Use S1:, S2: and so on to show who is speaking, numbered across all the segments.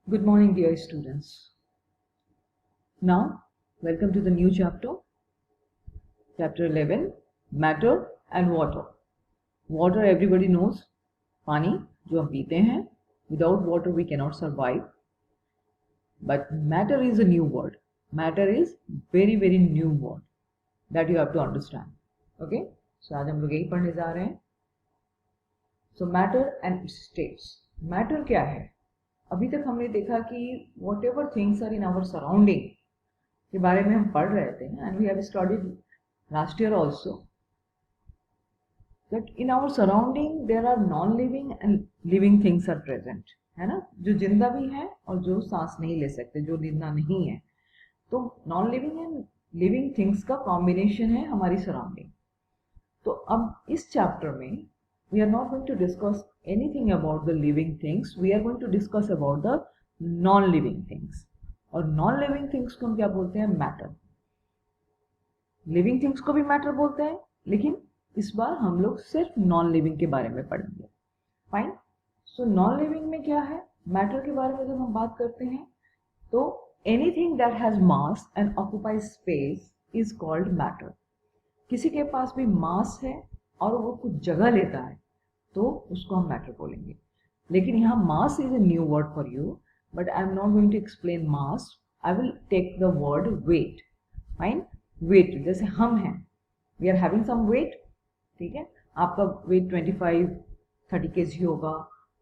S1: Good morning, dear students. Now, welcome to the new chapter, chapter 11, Matter and Water. Water, everybody knows, पानी जो हम पीते हैं. Without water, we cannot survive. But matter is a new word. Matter is very, very new word that you have to understand. Okay? So, आज हम लोग यही पढ़ने जा रहे हैं. So, matter and its states. Matter क्या है? अभी तक हमने देखा कि whatever things are in our surrounding के बारे में हम पढ़ रहे थे and we have studied last year also that in our surrounding there are non-living and living things are present, है ना, जो जिंदा भी है और जो सांस नहीं ले सकते, जो जिंदा नहीं है. तो non living and living things का कॉम्बिनेशन है हमारी सराउंडिंग. तो अब इस चैप्टर में we are not going to discuss anything about the living things, we are going to discuss about the non-living things. और नॉन लिविंग थिंग्स को हम क्या बोलते हैं? मैटर. लिविंग थिंग्स को भी मैटर बोलते हैं, लेकिन इस बार हम लोग सिर्फ नॉन लिविंग के बारे में पढ़ेंगे. फाइन. सो नॉन लिविंग में क्या है? मैटर के बारे में जब हम बात करते हैं तो anything that has mass and occupies space is called matter. किसी के पास भी मास है और वो कुछ जगह लेता है तो उसको हम मैटर बोलेंगे. लेकिन यहाँ mass is a new word for you, but I am not going to explain mass. I will take the word weight. Fine. Weight जैसे हम हैं, we are having some weight. ठीक है, आपका weight 25-30 kg होगा.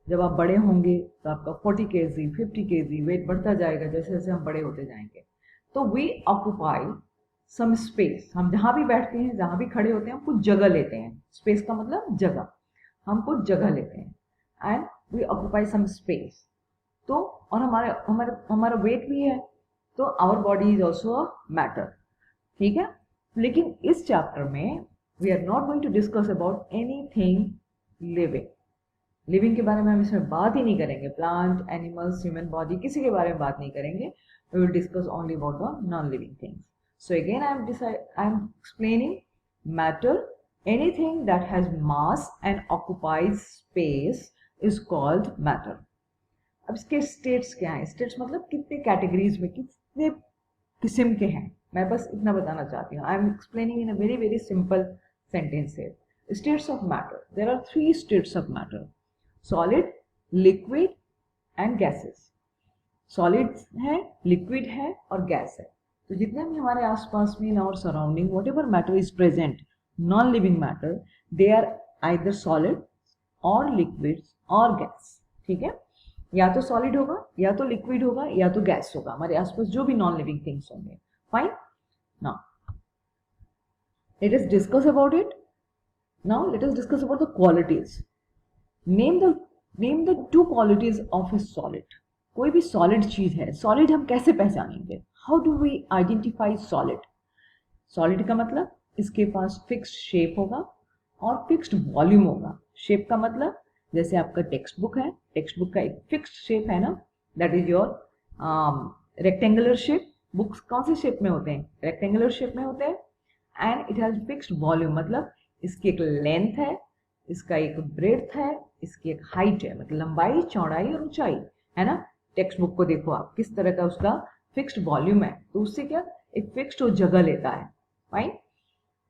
S1: जब आप बड़े होंगे तो आपका 40 kg 50 kg वेट बढ़ता जाएगा जैसे जैसे हम बड़े होते जाएंगे. तो we occupy some space. हम जहाँ भी बैठते हैं, जहाँ भी खड़े होते हैं, हम कुछ जगह लेते हैं. स्पेस का मतलब जगह. हम कुछ जगह लेते हैं and we occupy some space. तो और हमारा वेट भी है, तो our body is also a matter. ठीक है. लेकिन इस चैप्टर में we are not going to discuss about anything living. Living के बारे में हम इसमें बात ही नहीं करेंगे. प्लांट, एनिमल्स, ह्यूमन बॉडी, किसी के बारे में बात नहीं करेंगे. We will discuss only about the non living things. So again I am explaining matter. Anything that has mass and occupies space is called matter. अब इसके स्टेट्स क्या हैं? स्टेट्स मतलब कितने कैटेगरीज में, कितने किस्म के हैं. मैं बस इतना बताना चाहती हूँ. I am explaining in a very very simple sentence है. States of matter. There are 3 states of matter: solid, liquid and gases. Solid है, लिक्विड है और गैस है. तो जितने भी हमारे आसपास में in our surrounding whatever matter is present, non living matter, they are either solid और लिक्विड और गैस. ठीक है. या तो सॉलिड होगा, या तो लिक्विड होगा, या तो गैस होगा. हमारे आसपास जो भी नॉन लिविंग थिंग्स होंगे. Fine. Now let us discuss about it. Now let us discuss about the qualities. Name the 2 qualities of a solid. कोई भी सॉलिड चीज है, सॉलिड हम कैसे पहचानेंगे? How do we identify solid? Solid का मतलब इसके पास फिक्स्ड शेप होगा और फिक्स्ड वॉल्यूम होगा. शेप का मतलब जैसे आपका टेक्स्ट बुक है, टेक्स्ट बुक का एक फिक्स्ड शेप है ना, that is your rectangular shape. Books कौन से शेप में होते हैं? रेक्टेंगुलर शेप में होते हैं. And it has fixed volume मतलब इसकी एक लेंथ है, इसका एक ब्रेड्थ है, इसकी एक हाइट है, मतलब लंबाई, चौड़ाई और ऊंचाई, है ना. टेक्स्ट बुक को देखो आप, किस तरह का उसका फिक्स्ड वॉल्यूम है, तो उससे क्या एक फिक्स्ड जगह लेता है. फाइन.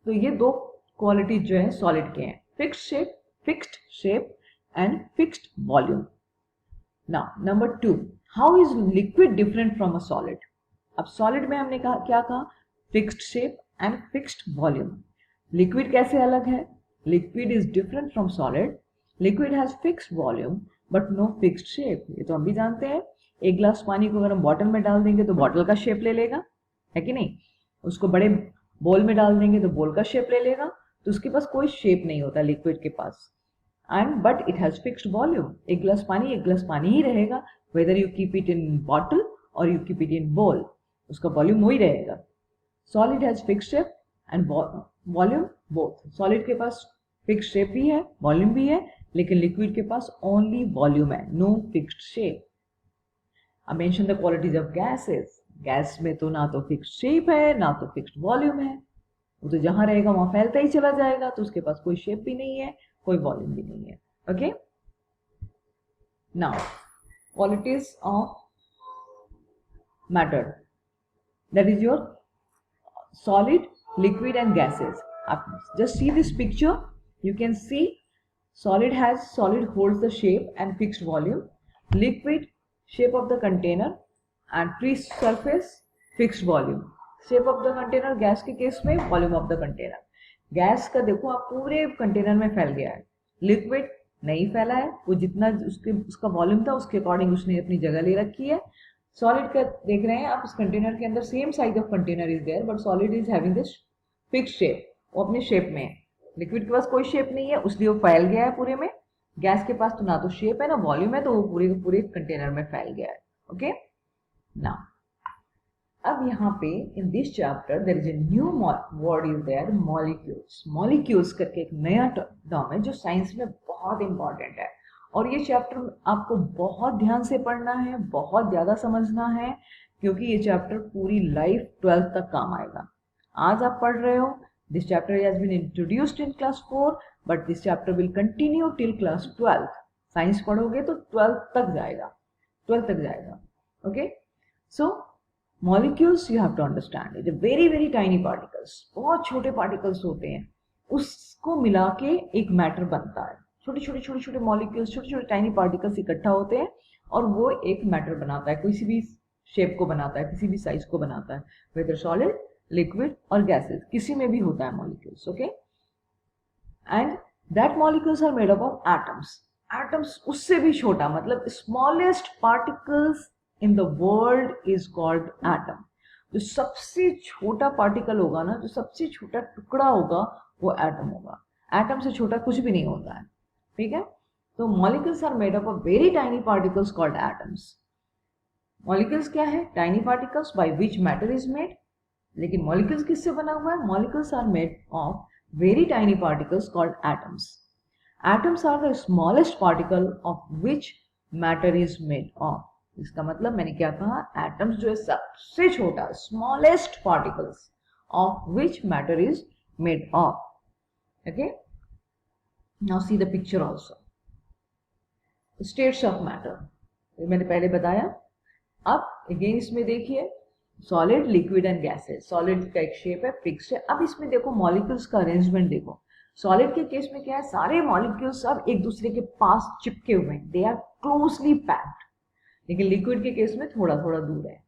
S1: तो ये 2 क्वालिटी जो है सॉलिड के हैं: fixed shape and fixed volume. Now number 2, how is liquid different from a solid? अब solid में हमने कहा क्या कहा? Fixed shape and fixed volume. Liquid कैसे अलग है? Liquid is different from solid. Liquid has fixed volume but no fixed shape. ये तो हम भी जानते हैं. एक गिलास पानी को अगर हम बॉटल में डाल देंगे तो बॉटल का शेप ले लेगा, है कि नहीं. उसको बड़े बोल में डाल देंगे तो बोल का शेप ले लेगा. तो उसके पास कोई शेप नहीं होता लिक्विड के पास. And but it has fixed volume. एक गिलास पानी ही रहेगा, whether you keep it in bottle or you keep it in bowl, उसका वॉल्यूम वही रहेगा. Solid has fixed shape and volume both. Solid के पास fixed shape भी है, वॉल्यूम भी है, लेकिन लिक्विड के पास only वॉल्यूम है, no fixed shape. I mentioned the qualities of gases. Gas में तो ना तो fixed shape है, ना तो fixed वॉल्यूम है. वो तो जहां रहेगा वहां फैलता ही चला जाएगा, तो उसके पास कोई शेप भी नहीं है, कोई वॉल्यूम भी नहीं है. Okay. Now qualities of matter, that is your solid, liquid and gases. Just see this picture, you can see solid holds the shape and fixed volume, liquid shape of the container and free surface, fixed volume. Shape of the container, gas के case में volume of the container. Gas का देखो आप पूरे container में फैल गया है, लिक्विड नहीं फैला है, वो जितना उसका वॉल्यूम था उसके अकॉर्डिंग उसने अपनी जगह ले रखी है. सॉलिड का देख रहे हैं आप, इस कंटेनर के अंदर same size of container is there but solid is having this fixed shape, वो अपने शेप में है. लिक्विड के पास कोई शेप नहीं है इसलिए वो फैल गया है पूरे में. गैस के पास तो ना तो शेप है ना वॉल्यूम है, तो वो पूरे कंटेनर में फैल गया है. ओके नाउ अब यहाँ पे in this chapter there is a new word is there, molecules. Molecules करके एक नया टर्म है जो साइंस में बहुत इंपॉर्टेंट है और ये चैप्टर आपको बहुत ध्यान से पढ़ना है, बहुत ज़्यादा समझना है क्योंकि ये चैप्टर पूरी लाइफ 12th तक काम आएगा. आज आप पढ़ रहे हो, this chapter has been introduced in class 4 but this chapter will continue till class 12th. Science पढ़ोगे तो 12th तक जाएगा. Okay so molecules you have to understand it very very tiny particles, बहुत छोटे पार्टिकल्स होते हैं, उसको मिला के एक मैटर बनता है. छोटे मॉलिक्यूल्स, छोटे टाइनी पार्टिकल्स इकट्ठा होते हैं और वो एक मैटर बनाता है, किसी भी शेप को बनाता है, किसी भी साइज को बनाता है, वेदर सॉलिड, लिक्विड और गैसेस, किसी में भी होता है molecules. Okay and that molecules are made up of atoms. Atoms उससे भी छोटा, मतलब smallest particles in the world is called atom. जो सबसे छोटा पार्टिकल होगा ना, जो सबसे छोटा टुकड़ा होगा वो एटम होगा. एटम से छोटा कुछ भी नहीं होता है. ठीक है, तो molecules are made up of very tiny particles called atoms. Molecules क्या है? Tiny particles by which matter is made. लेकिन मॉलिक्यूल्स किससे बना हुआ है? Molecules are made of very tiny particles called atoms. Atoms are the smallest particle of which matter is made of. इसका मतलब मैंने क्या कहा, एटम्स जो है सबसे छोटा, smallest particles of which matter is made of. Okay now see the picture also. States of matter मैंने पहले बताया. अब अगेन इसमें देखिए solid, liquid and gases. Solid का एक शेप है, फिक्स्ड है. अब इसमें देखो मॉलिक्यूल्स का अरेंजमेंट देखो. सॉलिड के केस में क्या है, सारे मॉलिक्यूल्स अब एक दूसरे के पास चिपके हुए हैं, दे आर क्लोजली पैक्ड. लेकिन लिक्विड के केस में थोड़ा थोड़ा दूर है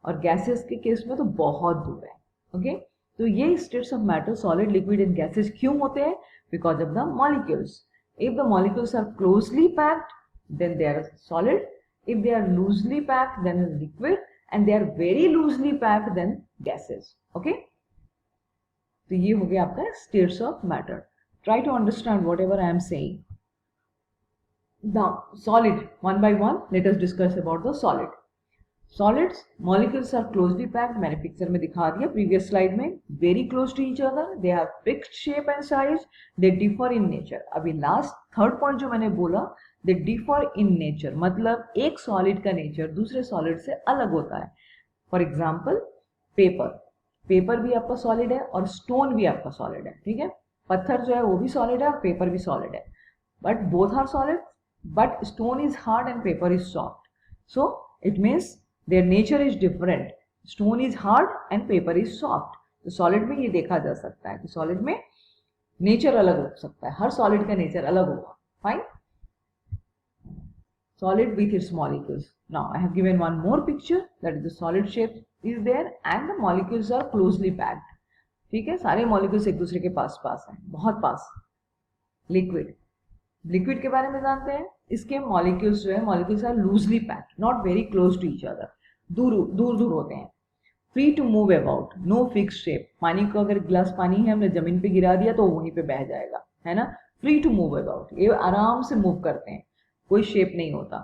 S1: और गैसेस के केस में तो बहुत दूर है. ओके तो ये states of matter solid, liquid and gases क्यों होते हैं? Because of the molecules. If the molecules are closely packed then they are solid, if they are loosely packed then liquid and they are very loosely packed then gases. Okay तो ये हो गया आपका states of matter. Try to understand whatever I am saying. Now, solid, one by one, let us discuss about the solid. Solids, molecules are closely packed. मैंने picture में दिखा दिया previous slide में. Very close to each other. They have fixed shape and size. They differ in nature. अभी last third point जो मैंने बोला, they differ in nature. मतलब एक solid का nature दूसरे solid से अलग होता है. For example, paper. पेपर भी आपका solid है और stone भी आपका solid है. ठीक है, पत्थर जो है वो भी solid है और पेपर भी solid है. But both are solid. But stone is hard and paper is soft. So it means their nature is different. Stone is hard and paper is soft. तो solid में ये देखा जा सकता है कि solid में nature अलग हो सकता है. हर solid का nature अलग होगा. Fine. Solid with its molecules. Now I have given one more picture, that is the solid shape is there and the molecules are closely packed. ठीक है, सारे molecules एक दूसरे के पास पास हैं, बहुत पास. Liquid. लिक्विड के बारे में जानते हैं. इसके मॉलिक्यूल्स जो है, molecules are loosely packed, not very close to each other, दूर दूर होते हैं. Free to move about, no fix shape. पानी को अगर गिलास पानी है हमने जमीन पे गिरा दिया तो वहीं पे बह जाएगा, है ना. फ्री टू मूव अबाउट, ये आराम से मूव करते हैं, कोई शेप नहीं होता.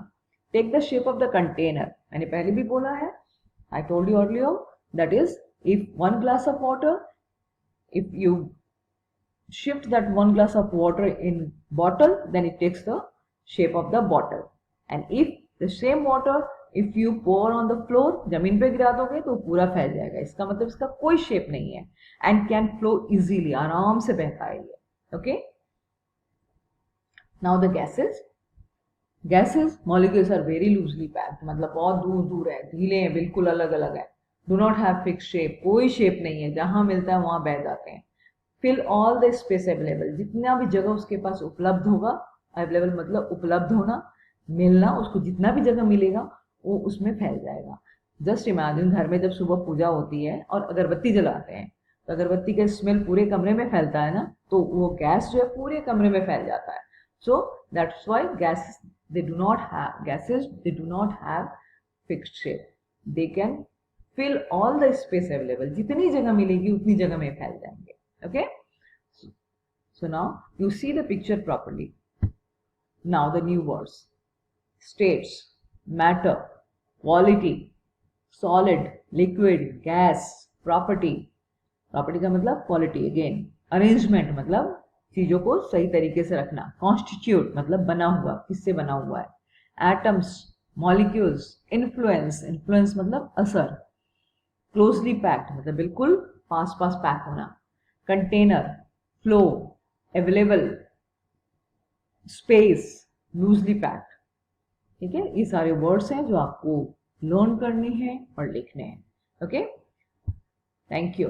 S1: Take the shape of the container. मैंने पहले भी बोला है, I told you earlier, that is if 1 glass of water, if you shift that 1 glass of water in bottle, then it takes the shape of the bottle. And if the same water if you pour on the floor, जमीन पे गिरा दोगे तो पूरा फैल जाएगा. इसका मतलब इसका कोई शेप नहीं है and can flow easily, आराम से बहता है ये. Okay, now the gases. Gases molecules are very loosely packed, मतलब बहुत दूर दूर है, ढीले हैं, बिल्कुल अलग अलग है। Do not have fix shape, कोई शेप नहीं है, जहां मिलता है वहां बह जाते हैं। Fill all the space available, जितना भी जगह उसके पास उपलब्ध होगा, अवेलेबल मतलब उपलब्ध होना, मिलना, उसको जितना भी जगह मिलेगा वो उसमें फैल जाएगा। जस्ट इमेजिन घर में जब सुबह पूजा होती है और अगरबत्ती जलाते हैं, तो अगरबत्ती का स्मेल पूरे कमरे में फैलता है ना, तो वो गैस जो है पूरे कमरे में फैल जाता है। So that's why gases they do not have fixed shape, they can fill all the space available, जितनी जगह मिलेगी उतनी जगह में फैल जाएंगे। Okay, so now you see the picture properly. Now the new words: states, matter, quality, solid, liquid, gas, property. Property का मतलब quality again. Arrangement मतलब चीजों को सही तरीके से रखना. Constitute मतलब बना हुआ, किससे बना हुआ है. Atoms, molecules, influence, influence मतलब असर. Closely packed मतलब बिल्कुल पास पास पैक होना. Container, flow, available, space, loosely packed. ठीक है, ये सारे वर्ड्स हैं जो आपको लर्न करने हैं और लिखने हैं। Okay, thank you.